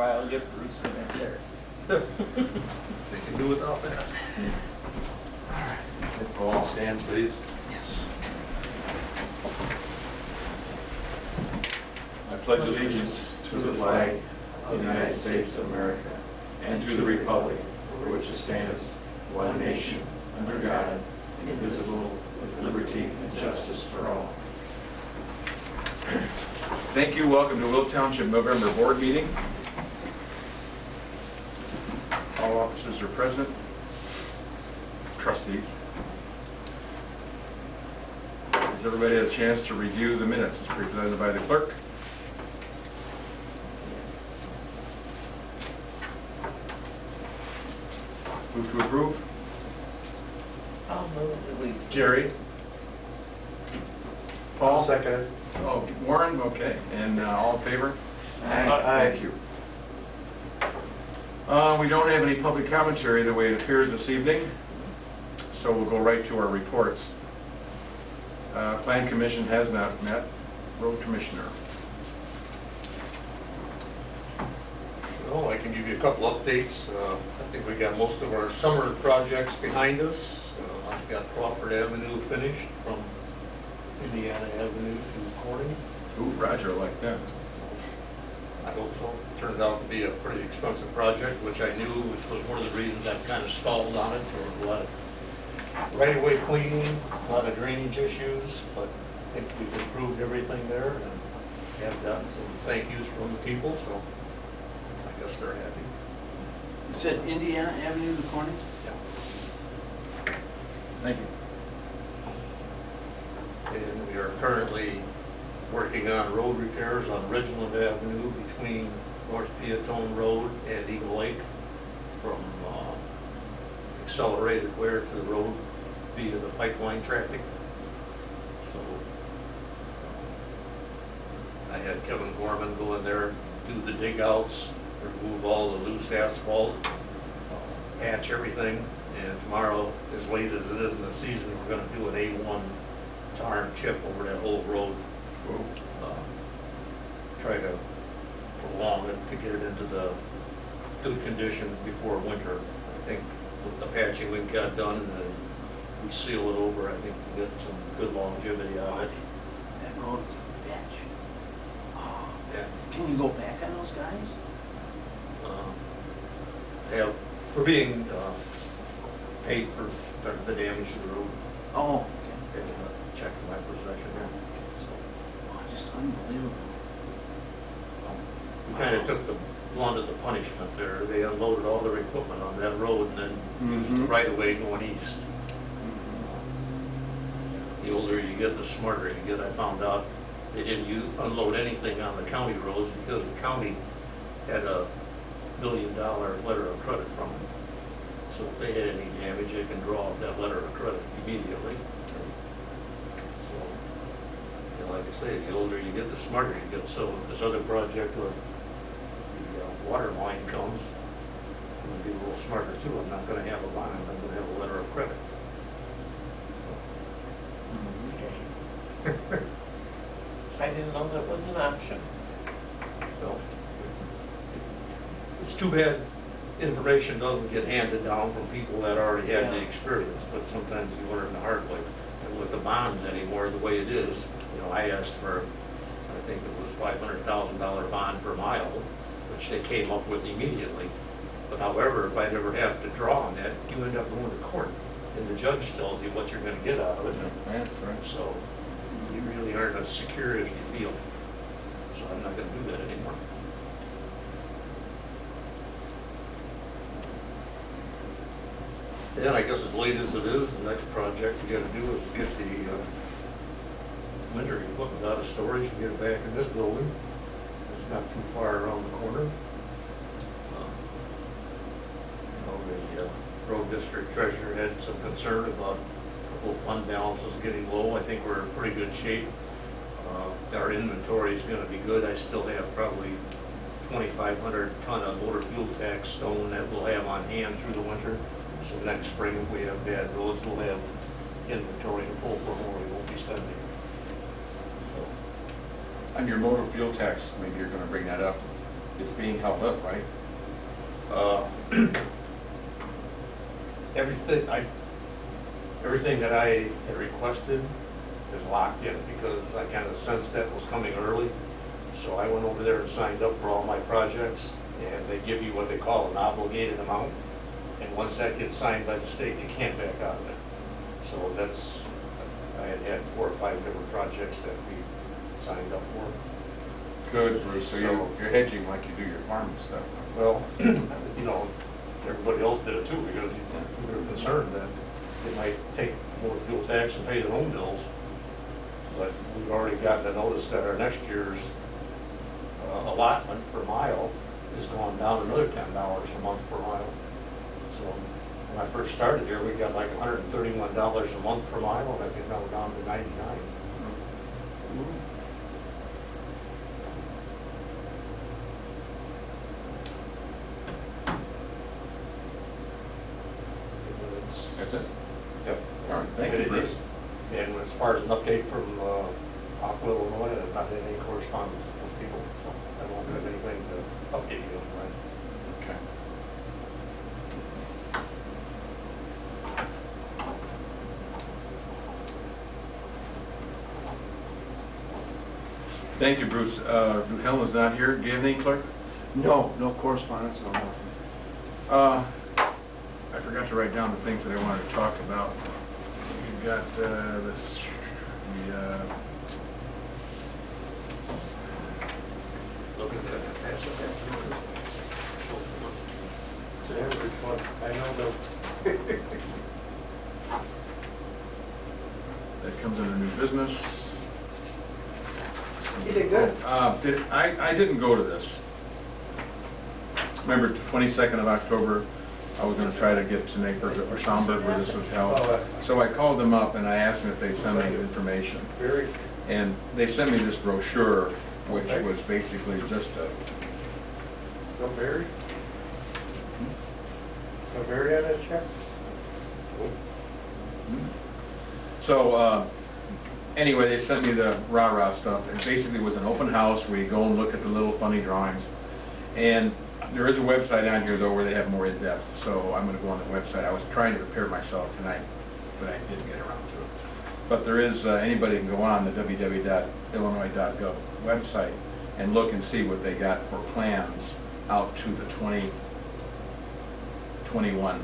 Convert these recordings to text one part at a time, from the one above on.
while, get Bruce in there. They can do without that. Alright. If we'll all stand, please. Yes. I pledge allegiance to the flag of the United States of America and to the republic for which it stands, one nation, under God, indivisible, with liberty and justice for all. Thank you. Welcome to Will Township November Board Meeting. All officers are present. Trustees. Has everybody had a chance to review the minutes as presented by the clerk? Move to approve. I'll move that we. Jerry. Paul? Second. Oh, Warren? Okay. And all in favor? Aye. Thank you. We don't have any public commentary the way it appears this evening, so we'll go right to our reports. Plan Commission has not met. Road Commissioner. Well, I can give you a couple updates. I think we got most of our summer projects behind us. I've got Crawford Avenue finished from Indiana Avenue to Corning. Ooh, Roger, like that. I hope so. Turned out to be a pretty expensive project, which I knew, which was one of the reasons I've kind of stalled on it. There was a lot of right-of-way cleaning, a lot of drainage issues, but I think we've improved everything there and have gotten some thank yous from the people, so I guess they're happy. You said Indiana Avenue to Corning? Yeah. Thank you. And we are currently working on road repairs on Ridgeland Avenue between North Peatone Road and Eagle Lake from accelerated wear to the road via the pipeline traffic. So I had Kevin Gorman go in there, do the dig outs, remove all the loose asphalt, patch everything, and tomorrow, as late as it is in the season, we're going to do an A1 tar and chip over that whole road. Try to prolong it to get it into the good condition before winter. I think with the patching we've got done and then we seal it over, I think we'll get some good longevity out of it. That road is a bitch. Oh, Yeah. can you go back on those guys? We're being paid for the damage to the road. Oh, Okay, check my possession here. oh, just unbelievable. We kind of took the blunt of the punishment there. They unloaded all their equipment on that road and then used the right of way going east. The older you get, the smarter you get. I found out they didn't unload anything on the county roads because the county had a $1 million letter of credit from it. So if they had any damage, they can draw up that letter of credit immediately. So, you know, like I say, the older you get, the smarter you get. So if this other project with the water line comes, I'm going to be a little smarter too. I'm not going to have a line, I'm going to have a letter of credit. I didn't know that was an option. So it's too bad information doesn't get handed down from people that already had the experience, but sometimes you learn the hard way. And with the bonds anymore, the way it is, you know, I asked for, I think it was $500,000 bond per mile, which they came up with immediately. But however, if I never have to draw on that, you end up going to court, and the judge tells you what you're going to get out of it. That's right. So you really aren't as secure as you feel. So I'm not going to do that anymore. And I guess as late as it is, the next project you got to do is get the winter equipment out of storage and get it back in this building. It's not too far around the corner. The road district treasurer had some concern about a couple of fund balances getting low. I think we're in pretty good shape. Our inventory is going to be good. I still have probably 2,500 ton of motor fuel tax stone that we'll have on hand through the winter. So next spring, if we have bad roads, we'll have inventory to pull from where we won't be spending. On your motor fuel tax, maybe you're going to bring that up. it's being held up, right? Everything that I had requested is locked in because I kind of sensed that was coming early. So I went over there and signed up for all my projects, and they give you what they call an obligated amount. And once that gets signed by the state, you can't back out of it. So I had 4 or 5 different projects that we signed up for. Good, Bruce. So you're hedging like you do your farming stuff. Well, everybody else did it too because we were concerned that they might take more fuel tax and pay their own bills. But we've already gotten a notice that our next year's allotment per mile is going down another $10 a month per mile. So when I first started here, we got like $131 a month per mile, and I think now we're down to 99. That's it? Yep. All right, thank you, Bruce. And as far as an update from Aqua, Illinois, I've not had any correspondence with those people, so I don't have anything to update you on, right? Okay. Thank you, Bruce. Helen's not here. Do you have any, Clerk? No, no correspondence, no nothing. I forgot to write down the things that I wanted to talk about. You've got Looking at that, pass it back to you. It's an average one. I know that comes under new business. You did good. I didn't go to this. Remember, 22nd of October, I was going to try to get to Naperville or Schaumburg where this was held. So I called them up and I asked them if they'd send me information. And they sent me this brochure, which was basically just a... No Barry? No Barry on that check? So, anyway, they sent me the rah-rah stuff. It basically was an open house where you go and look at the little funny drawings. And there is a website on here, though, where they have more in-depth. So I'm going to go on the website. I was trying to prepare myself tonight, but I didn't get around to it. But there is, anybody can go on the www.illinois.gov website and look and see what they got for plans out to the 2021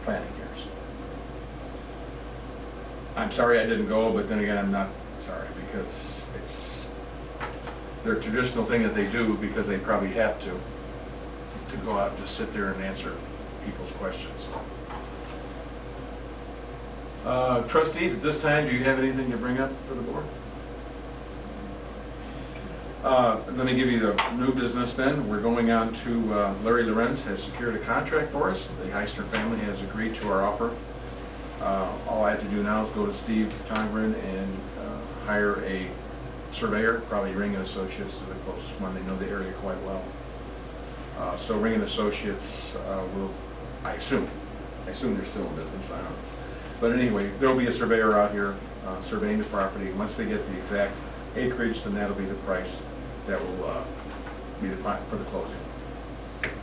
planning years. I'm sorry I didn't go, but then again, I'm not sorry because it's their traditional thing that they do because they probably have to go out and just sit there and answer people's questions. Trustees, at this time, do you have anything to bring up for the board? Let me give you the new business then. We're going on to Larry Lorenz has secured a contract for us. The Heisner family has agreed to our offer. All I have to do now is go to Steve Tongren and hire a surveyor, probably Ring & Associates to the closest one. They know the area quite well. So Ring & Associates will, I assume they're still in business, I don't know. But anyway, there'll be a surveyor out here surveying the property. Once they get the exact acreage, then that'll be the price that will be for the closing.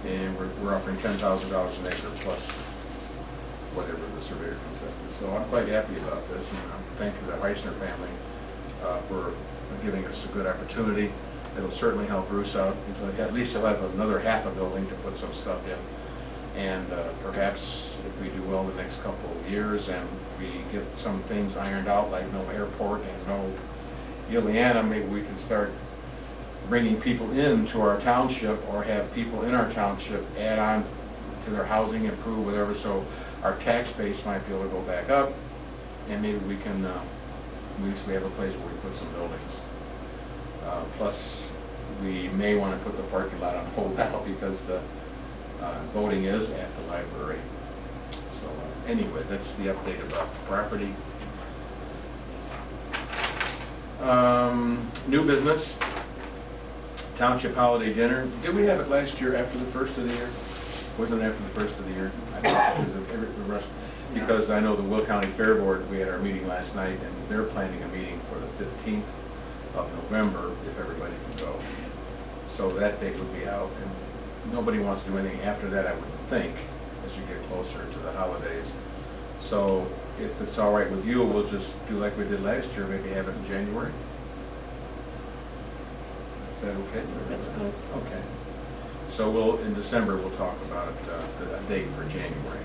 And we're offering $10,000 an acre plus whatever the surveyor comes up with. So I'm quite happy about this, and I'm thanking the Heisner family for giving us a good opportunity. It'll certainly help Bruce out. At least he'll have another half a building to put some stuff in. And perhaps if we do well the next couple of years and we get some things ironed out, like no airport and no Ileana, maybe we can start bringing people into our township or have people in our township add on to their housing, improve, whatever, so our tax base might be able to go back up, and maybe we can, at least we have a place where we put some buildings. Plus, we may want to put the parking lot on hold now because the voting is at the library. So anyway, that's the update about the property. New business, Township holiday dinner. Did we have it last year after the first of the year? Wasn't it after the first of the year? I thought it was the rest, because I know the Will County Fair Board, we had our meeting last night, and they're planning a meeting for the 15th of November, if everybody can go. So that date will be out, and nobody wants to do anything after that, I would think, as you get closer to the holidays. So if it's all right with you, we'll just do like we did last year, maybe have it in January. Is that okay? That's good. Okay. So we'll, in December, we'll talk about a date for January.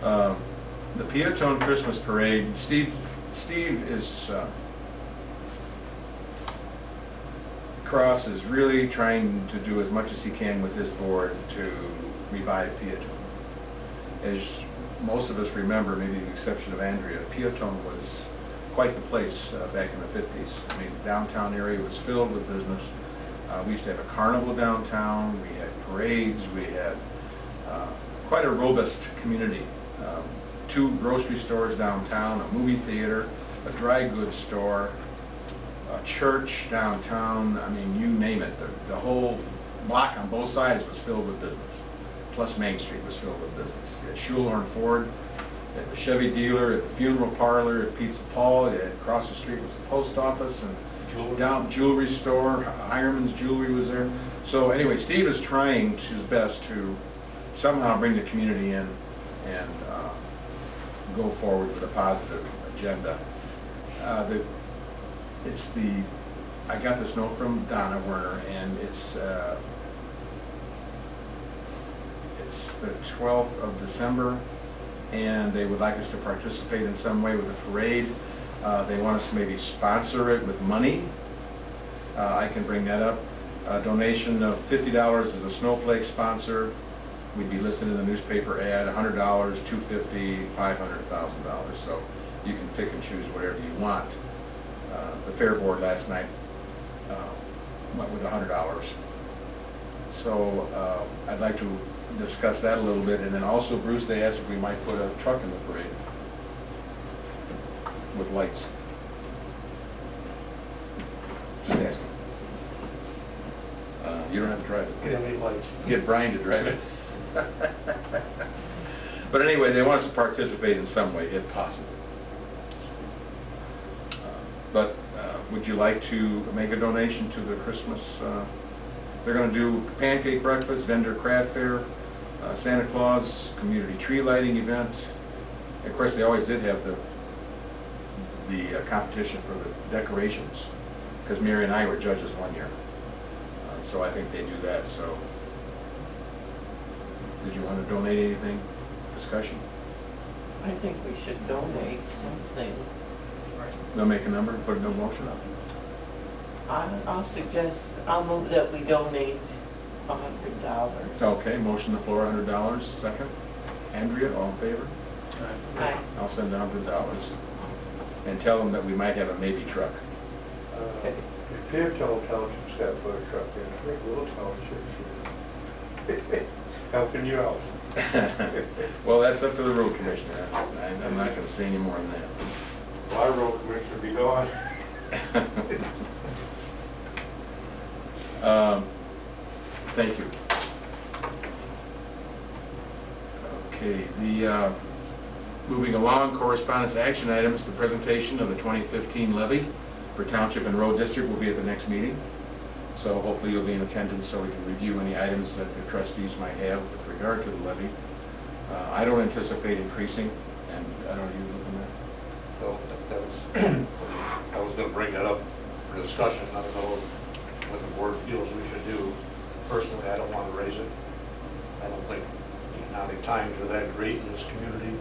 The Peatone Christmas Parade, Steve is, Cross is really trying to do as much as he can with his board to revive Peatone. As most of us remember, maybe with the exception of Andrea, Peatone was quite the place back in the 50s. I mean, the downtown area was filled with business. We used to have a carnival downtown, we had parades, we had quite a robust community. 2 grocery stores downtown, a movie theater, a dry goods store, a church downtown. I mean, you name it. The whole block on both sides was filled with business. Plus Main Street was filled with business. You had Schulhorn Ford, you had the Chevy dealer, at the funeral parlor, at Pizza Paul, you had across the street was the post office, and down jewelry store, Ironman's Jewelry was there. So anyway, Steve is trying his best to somehow bring the community in and go forward with a positive agenda. I got this note from Donna Werner, and it's the 12th of December, and they would like us to participate in some way with the parade. They want us to maybe sponsor it with money. I can bring that up. A donation of $50 as a snowflake sponsor. We'd be listed in the newspaper ad. $100, $250, $500,000. So you can pick and choose whatever you want. The fair board last night went with $100. So I'd like to discuss that a little bit, and then also, Bruce, they asked if we might put a truck in the parade with lights. Just asking. You don't have to drive it. We don't need lights. Get Brian to drive it. But anyway, they want us to participate in some way, if possible. But would you like to make a donation to the Christmas? They're going to do pancake breakfast, vendor craft fair, Santa Claus, community tree lighting event. And of course, they always did have the competition for the decorations, because Mary and I were judges one year. So I think they do that. So did you want to donate anything? Discussion? I think we should donate something. They'll make a number, put no motion up. I'll move that we donate $100. Okay, motion on the floor, $100. Second. Andrea, all in favor? Aye. I'll send $100. And tell them that we might have a maybe truck. Okay. Peatone Township's got to put a truck in. I think Little Township. Helping you out. Well, that's up to the road commissioner. I'm not going to say any more than that. Well, our road commissioner be gone. Thank you. Okay, moving along, correspondence action items. The presentation of the 2015 levy for Township and Road District will be at the next meeting. So hopefully you'll be in attendance so we can review any items that the trustees might have with regard to the levy. I don't anticipate increasing, and I don't know, you look at that. So I was going to bring that up for discussion. I don't know what the board feels we should do. Personally, I don't want to raise it. I don't think economic times are that great in this community.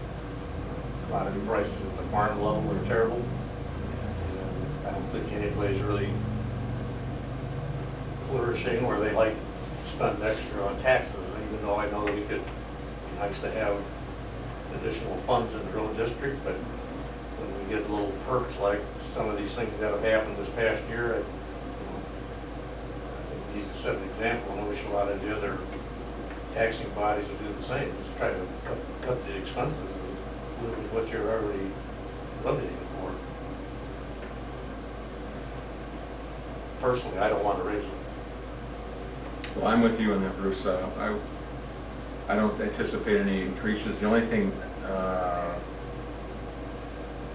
Commodity prices at the farm level are terrible. And I don't think anybody's really flourishing where they like to spend extra on taxes, even though I know that we could, be nice to have additional funds in the road district, but when we get little perks like some of these things that have happened this past year, I think we need to set an example, and I wish a lot of the other taxing bodies would do the same, just try to cut the expenses with what you're already limiting for. Personally, I don't want to raise it. Well, I'm with you on that, Bruce. I don't anticipate any increases. The only thing,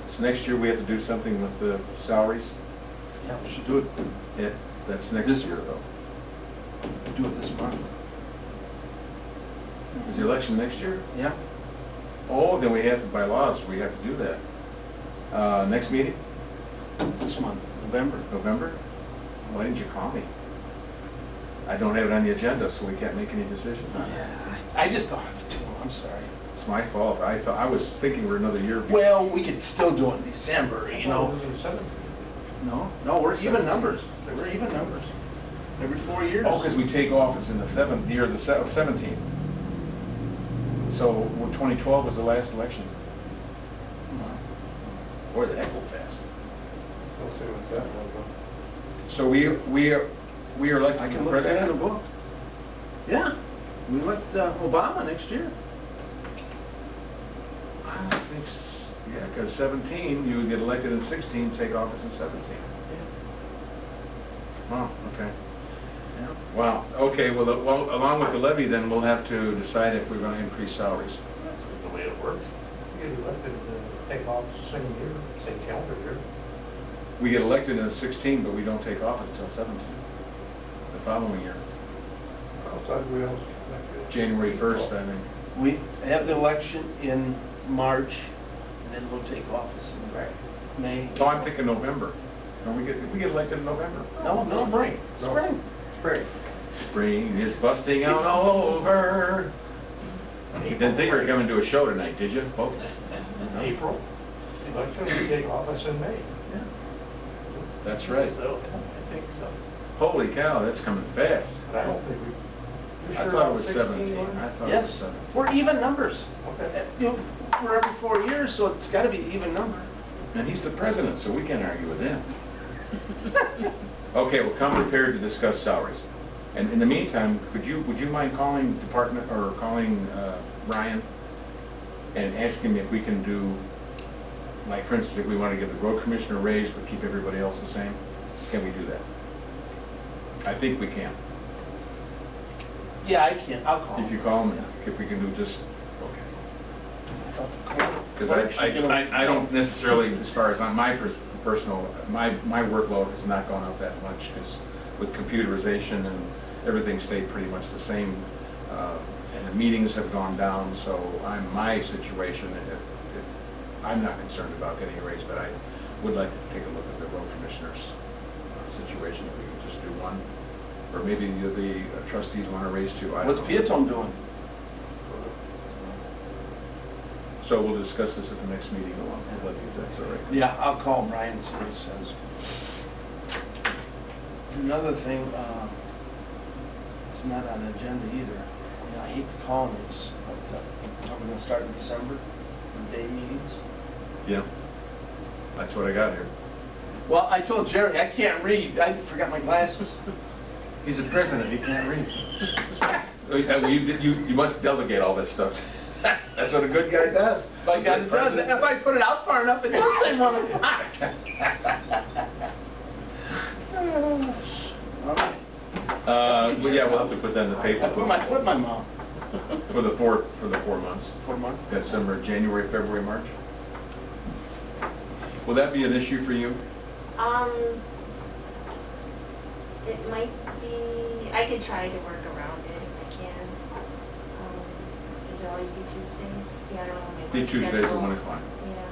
so next year we have to do something with the salaries. Yeah. We should do it. That's next This- year, though. Do it this month. Is the election next year? Yeah. Oh, then we have to, by laws, we have to do that. Next meeting, This month, November. November? Why didn't you call me? I don't have it on the agenda, so we can't make any decisions. I just thought of it too, I'm sorry. It's my fault. I was thinking we're another year. Well, we could still do it in December, you know. No, we're even numbers. We're even numbers. Every 4 years. Oh, because we take office in the seventh year of the 17th. So 2012 was the last election. Boy, did that go fast. Don't see what that was. So we are elected I can the look that in the president? book. Yeah, we elect Obama next year. I think, yeah, because 17, you would get elected in 16, take office in 17. Oh, okay. Yeah. Wow, okay, well, along with the levy, then we'll have to decide if we're going to increase salaries. The way it works. You get elected, take office the same year, same calendar year. We get elected in 16, but we don't take office until 17, the following year, Outside we else. January 1st, I think. We have the election in March, and then we'll take office in May. Oh, I'm thinking November. Don't we get elected in November? No, spring. No. Spring. Spring. Spring is busting out all over. You didn't think we were coming to a show tonight, did you, folks? April, election, we take office in May. Yeah. That's right. So, I think so. Holy cow, that's coming fast. But I don't think we. You I sure thought it about was 16, 17. Lynn? I thought it was Yes, 17. we're even numbers. Okay. We're every 4 years, so it's got to be even number. And he's the president, so we can't argue with him. Okay, well, come prepared to discuss salaries. And in the meantime, would you mind calling department, or calling Ryan and asking him if we can do, like, for instance, if we want to give the road commissioner a raise but keep everybody else the same, can we do that? I think we can. Yeah, I can. I'll call. If you call him, if we can do just, okay. Because Clerk, she can- I don't necessarily, as far as on my personal, my workload has not gone up that much, because with computerization and everything stayed pretty much the same, and the meetings have gone down, so my situation, I'm not concerned about getting a raise, but I would like to take a look at the road commissioner's situation, if we could just do one, or maybe the trustees want to raise two. I don't What's know. Piatone doing? So we'll discuss this at the next meeting along with Levy, if that's all right. Yeah, I'll call Brian and see what he says. Another thing, it's not on the agenda either. I hate to call this, but are we going to start in December, the day meetings? Yeah, that's what I got here. Well, I told Jerry I can't read. I forgot my glasses. He's the president, he can't read. You must delegate all this stuff. That's what a good guy does. My God, it does. If I put it out far enough, it does say 1 o'clock. But yeah, we'll have to put that in the paper. I put my foot in my mouth. For the 4 months. 4 months? December, January, February, March. Will that be an issue for you? It might be, I could try to work around it if I can. It'd always be Tuesdays. Yeah, I don't know. my Be work Tuesdays at schedule. 1 o'clock. Yeah.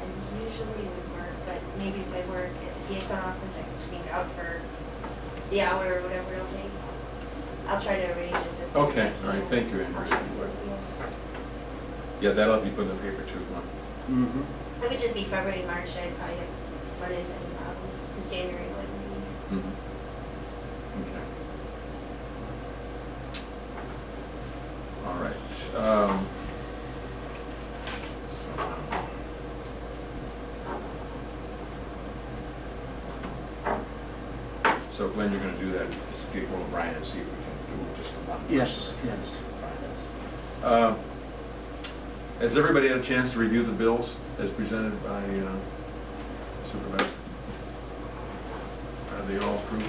I usually would work, but maybe if I work at the PHN office, I can sneak out for the hour or whatever it'll take. I'll try to arrange it. This Okay, week. all right, thank you, Andrew. Yeah. Yeah, that'll be put in the paper too, Glenn. Mm-hmm. It would just be February, March, I'd probably have run into any problems, because January wouldn't be. Mhm. Okay. All right. So Glenn, you're going to do that, just get hold of Brian and see if we can do just a one. Yes, yes. Has everybody had a chance to review the bills as presented by Supervisor? Are they all approved?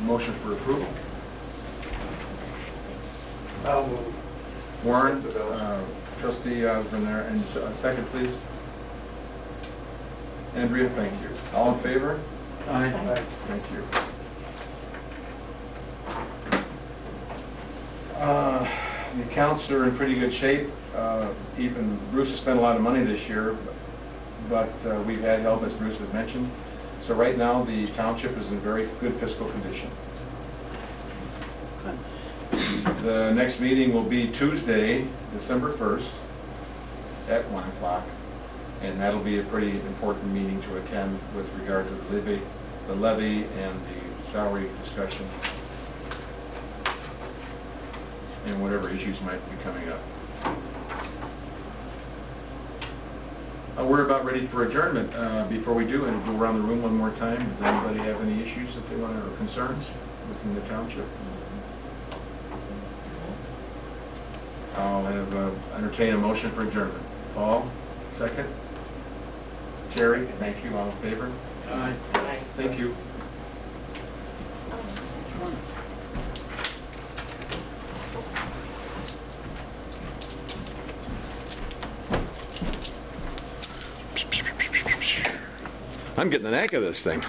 Motion for approval? I'll move. Warren, Accept the bills. trustee Brenner, and second, please. Andrea, thank you. All in favor? Aye. Thank you. The accounts are in pretty good shape. Even Bruce has spent a lot of money this year, but we've had help, as Bruce has mentioned. So right now, the township is in very good fiscal condition. The next meeting will be Tuesday, December 1st, at 1 o'clock. And that'll be a pretty important meeting to attend with regard to the levy and the salary discussion, and whatever issues might be coming up. We're about ready for adjournment. Before we do, and go around the room one more time, does anybody have any issues that they want to, or concerns within the township? I'll entertain a motion for adjournment. Paul, second? Jerry, thank you. All in favor? Aye. Thank you. I'm getting the knack of this thing.